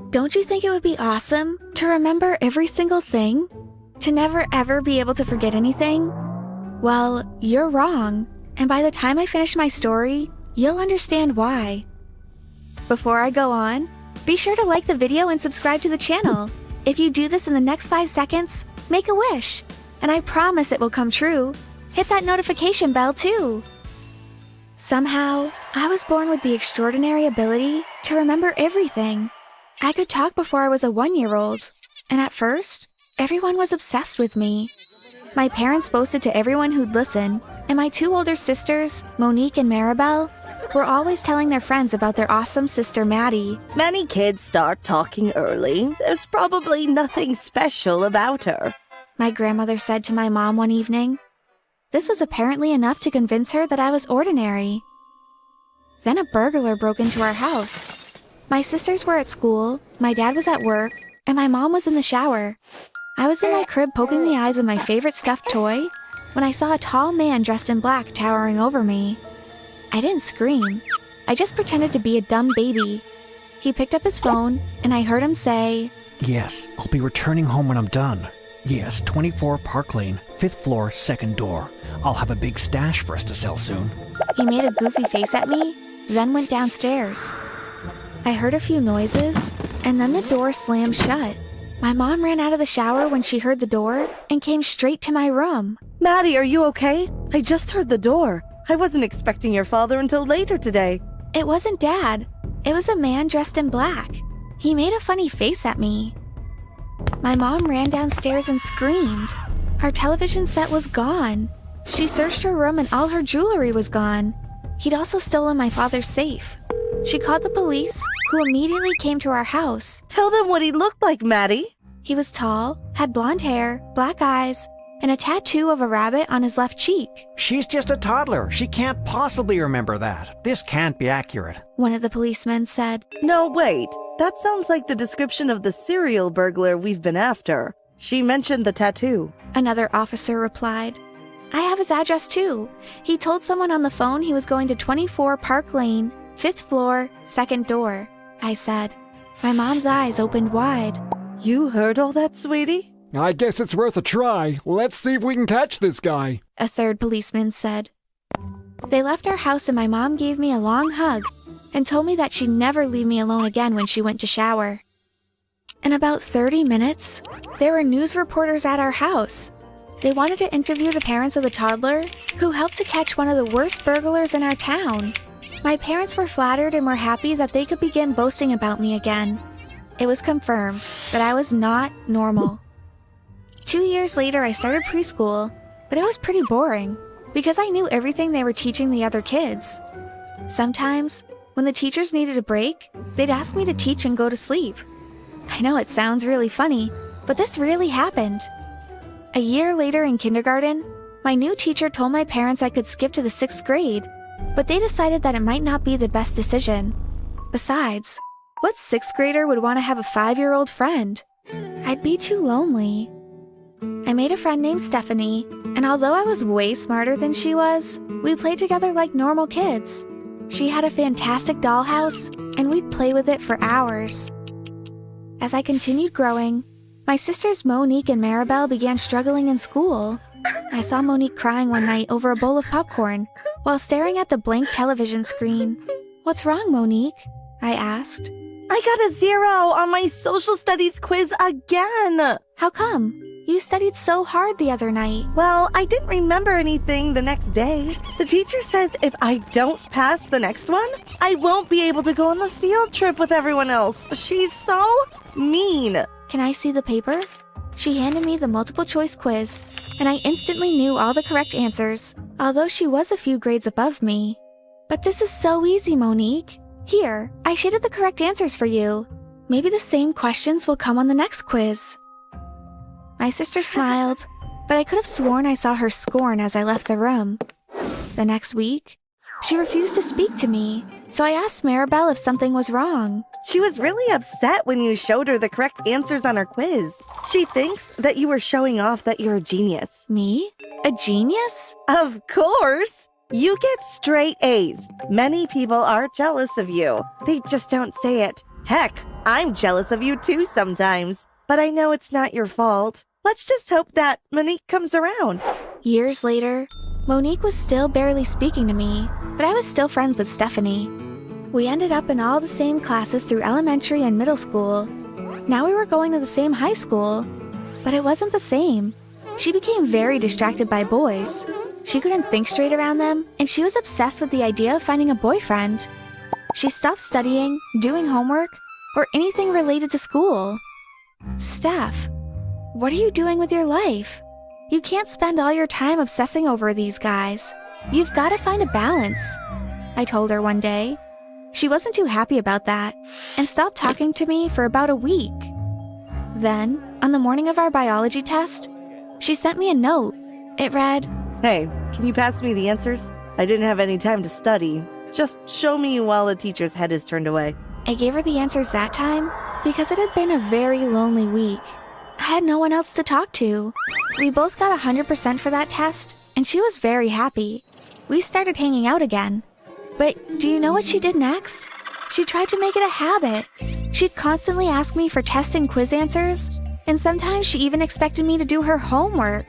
Don't you think it would be awesome to remember every single thing? To never ever be able to forget anything? Well, you're wrong, and by the time I finish my story, you'll understand why. Before I go on, be sure to like the video and subscribe to the channel. If you do this in the next 5 seconds, make a wish, and I promise it will come true. Hit that notification bell too. Somehow, I was born with the extraordinary ability to remember everything. I could talk before I was a 1-year-old, and at first, everyone was obsessed with me. My parents boasted to everyone who'd listen, and my 2 older sisters, Monique and Maribel, were always telling their friends about their awesome sister Maddie. Many kids start talking early. There's probably nothing special about her, my grandmother said to my mom one evening. This was apparently enough to convince her that I was ordinary. Then a burglar broke into our house. My sisters were at school, my dad was at work, and my mom was in the shower. I was in my crib poking the eyes of my favorite stuffed toy when I saw a tall man dressed in black towering over me. I didn't scream. I just pretended to be a dumb baby. He picked up his phone, and I heard him say, "Yes, I'll be returning home when I'm done. Yes, 24 Park Lane, 5th floor, 2nd door. I'll have a big stash for us to sell soon." He made a goofy face at me, then went downstairs. I heard a few noises, and then the door slammed shut. My mom ran out of the shower when she heard the door and came straight to my room. Maddie, are you okay? I just heard the door. I wasn't expecting your father until later today. It wasn't Dad. It was a man dressed in black. He made a funny face at me. My mom ran downstairs and screamed. Our television set was gone. She searched her room and all her jewelry was gone. He'd also stolen my father's safe. She called the police, who immediately came to our house. Tell them what he looked like, Maddie. He was tall, had blonde hair, black eyes, and a tattoo of a rabbit on his left cheek. "She's just a toddler. She can't possibly remember that. This can't be accurate," one of the policemen said. No, wait. That sounds like the description of the serial burglar we've been after. She mentioned the tattoo. Another officer replied. I have his address too. He told someone on the phone he was going to 24 Park Lane, 5th floor, 2nd door, I said. My mom's eyes opened wide. You heard all that, sweetie? I guess it's worth a try. Let's see if we can catch this guy, a third policeman said. They left our house and my mom gave me a long hug and told me that she'd never leave me alone again when she went to shower. In about 30 minutes, there were news reporters at our house. They wanted to interview the parents of the toddler who helped to catch one of the worst burglars in our town. My parents were flattered and were happy that they could begin boasting about me again. It was confirmed that I was not normal. 2 years later, I started preschool, but it was pretty boring because I knew everything they were teaching the other kids. Sometimes, when the teachers needed a break, they'd ask me to teach and go to sleep. I know it sounds really funny, but this really happened. A year later in kindergarten, my new teacher told my parents I could skip to the 6th grade, but they decided that it might not be the best decision. Besides, what 6th grader would want to have a 5-year-old friend? I'd be too lonely. I made a friend named Stephanie, and although I was way smarter than she was, we played together like normal kids. She had a fantastic dollhouse, and we'd play with it for hours. As I continued growing, my sisters Monique and Maribel began struggling in school. I saw Monique crying one night over a bowl of popcorn while staring at the blank television screen. What's wrong, Monique? I asked. I got a 0 on my social studies quiz again. How come? You studied so hard the other night. Well, I didn't remember anything the next day. The teacher says if I don't pass the next one, I won't be able to go on the field trip with everyone else. She's so mean. Can I see the paper? She handed me the multiple choice quiz, and I instantly knew all the correct answers, although she was a few grades above me. But this is so easy, Monique. Here, I shaded the correct answers for you. Maybe the same questions will come on the next quiz. My sister smiled, but I could have sworn I saw her scorn as I left the room. The next week, she refused to speak to me, so I asked Maribel if something was wrong. She was really upset when you showed her the correct answers on her quiz. She thinks that you were showing off that you're a genius. Me? A genius? Of course! You get straight A's. Many people are jealous of you. They just don't say it. Heck, I'm jealous of you too sometimes, but I know it's not your fault. Let's just hope that Monique comes around. Years later, Monique was still barely speaking to me, but I was still friends with Stephanie. We ended up in all the same classes through elementary and middle school. Now we were going to the same high school, but it wasn't the same. She became very distracted by boys. She couldn't think straight around them, and she was obsessed with the idea of finding a boyfriend. She stopped studying, doing homework, or anything related to school. Steph, what are you doing with your life? You can't spend all your time obsessing over these guys. You've got to find a balance, I told her one day. She wasn't too happy about that, and stopped talking to me for about a week. Then, on the morning of our biology test, she sent me a note. It read, Hey, can you pass me the answers? I didn't have any time to study. Just show me while the teacher's head is turned away. I gave her the answers that time because it had been a very lonely week. I had no one else to talk to. We both got 100% for that test, and she was very happy. We started hanging out again. But do you know what she did next? She tried to make it a habit. She'd constantly ask me for test and quiz answers, and sometimes she even expected me to do her homework.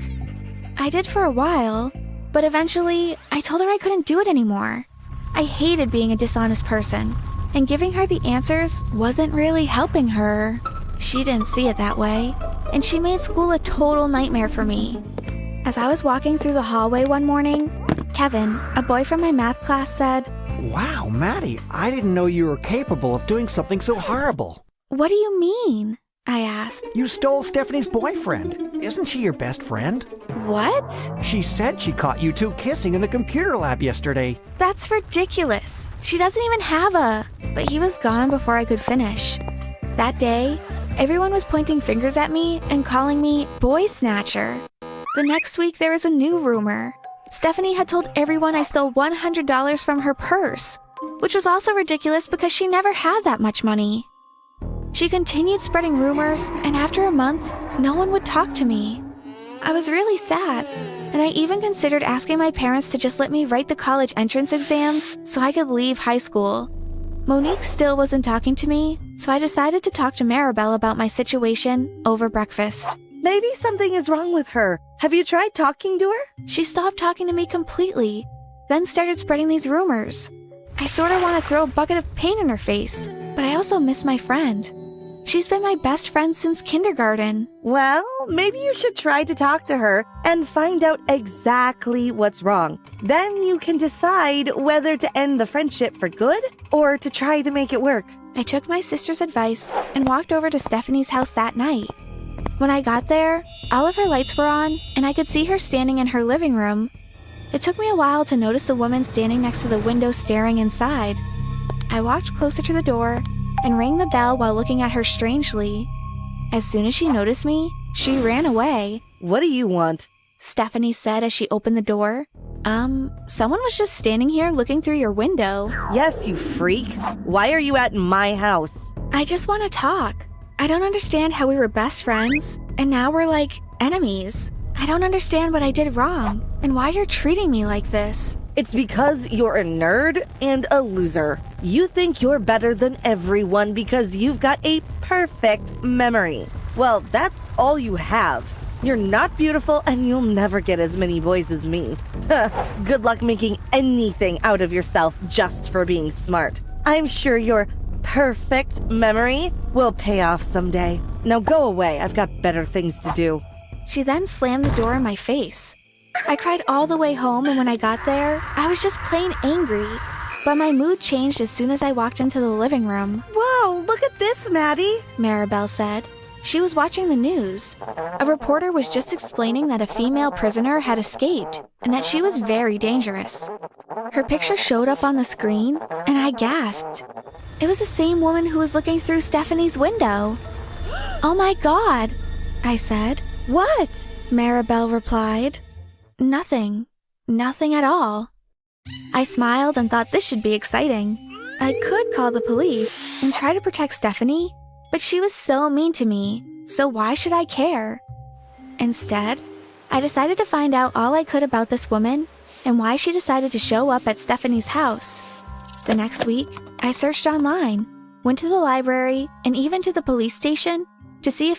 I did for a while, but eventually I told her I couldn't do it anymore. I hated being a dishonest person, and giving her the answers wasn't really helping her. She didn't see it that way, and she made school a total nightmare for me. As I was walking through the hallway one morning, Kevin, a boy from my math class, said, Wow, Maddie, I didn't know you were capable of doing something so horrible. "What do you mean?" I asked. You stole Stephanie's boyfriend. Isn't she your best friend? What? She said she caught you two kissing in the computer lab yesterday. That's ridiculous. She doesn't even have a... But he was gone before I could finish. That day, everyone was pointing fingers at me and calling me boy snatcher. The next week, there was a new rumor. Stephanie had told everyone I stole $100 from her purse, which was also ridiculous because she never had that much money. She continued spreading rumors, and after a month, no one would talk to me. I was really sad, and I even considered asking my parents to just let me write the college entrance exams so I could leave high school. Monique still wasn't talking to me, so I decided to talk to Maribel about my situation over breakfast. Maybe something is wrong with her. Have you tried talking to her? She stopped talking to me completely, then started spreading these rumors. I sort of want to throw a bucket of paint in her face, but I also miss my friend. She's been my best friend since kindergarten. Well, maybe you should try to talk to her and find out exactly what's wrong. Then you can decide whether to end the friendship for good or to try to make it work. I took my sister's advice and walked over to Stephanie's house that night. When I got there, all of her lights were on, and I could see her standing in her living room. It took me a while to notice the woman standing next to the window staring inside. I walked closer to the door and rang the bell while looking at her strangely. As soon as she noticed me, she ran away. What do you want? Stephanie said as she opened the door. Someone was just standing here looking through your window. Yes, you freak. Why are you at my house? I just want to talk. I don't understand how we were best friends, and now we're like enemies. I don't understand what I did wrong, and why you're treating me like this. It's because you're a nerd and a loser. You think you're better than everyone because you've got a perfect memory. Well, that's all you have. You're not beautiful and you'll never get as many boys as me. Good luck making anything out of yourself just for being smart. I'm sure your perfect memory will pay off someday. Now go away. I've got better things to do. She then slammed the door in my face. I cried all the way home, and when I got there, I was just plain angry. But my mood changed as soon as I walked into the living room. Whoa, look at this, Maddie. Maribel said. She was watching the news. A reporter was just explaining that a female prisoner had escaped and that she was very dangerous. Her picture showed up on the screen, and I gasped. It was the same woman who was looking through Stephanie's window. Oh my God, I said. What? Maribel replied. Nothing. Nothing at all. I smiled and thought this should be exciting. I could call the police and try to protect Stephanie, but she was so mean to me, so why should I care? Instead, I decided to find out all I could about this woman and why she decided to show up at Stephanie's house. The next week, I searched online. went to the library, and even to the police station to see if